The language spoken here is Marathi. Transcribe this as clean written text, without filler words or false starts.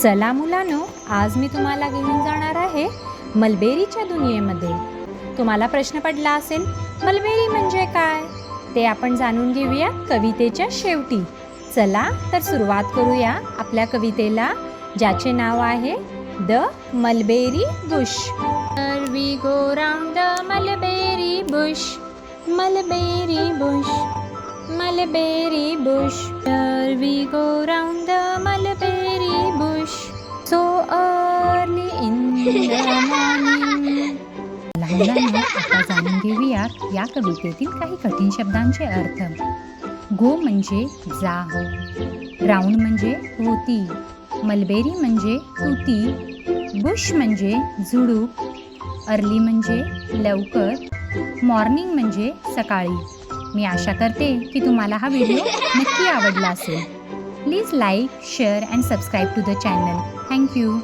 चला मुलांनो, आज मी तुम्हाला घेऊन जाणार आहे मलबेरीच्या दुनियेमध्ये. तुम्हाला प्रश्न पडला असेल, मलबेरी म्हणजे काय? ते आपण जाणून घेऊया कवितेच्या शेवटी. चला तर सुरुवात करूया आपल्या कवितेला, ज्याचे नाव आहे the mulberry Bush. We go round the mulberry bush, mulberry bush, mulberry bush. Here we go round the mulberry bush, so early in the morning. लहानांना आता जाणून घेऊया या कवितेतील काही कठीण शब्दांचे अर्थ. गो म्हणजे जा, राऊंड म्हणजे भोवती, मलबेरी म्हणजे तुती, बुश म्हणजे झुडूप, अर्ली म्हणजे लवकर, मॉर्निंग म्हणजे सकाळी. मी आशा करते की तुम्हाला हा व्हिडिओ नक्की आवडला असेल. Please like, share and subscribe to the channel. Thank you.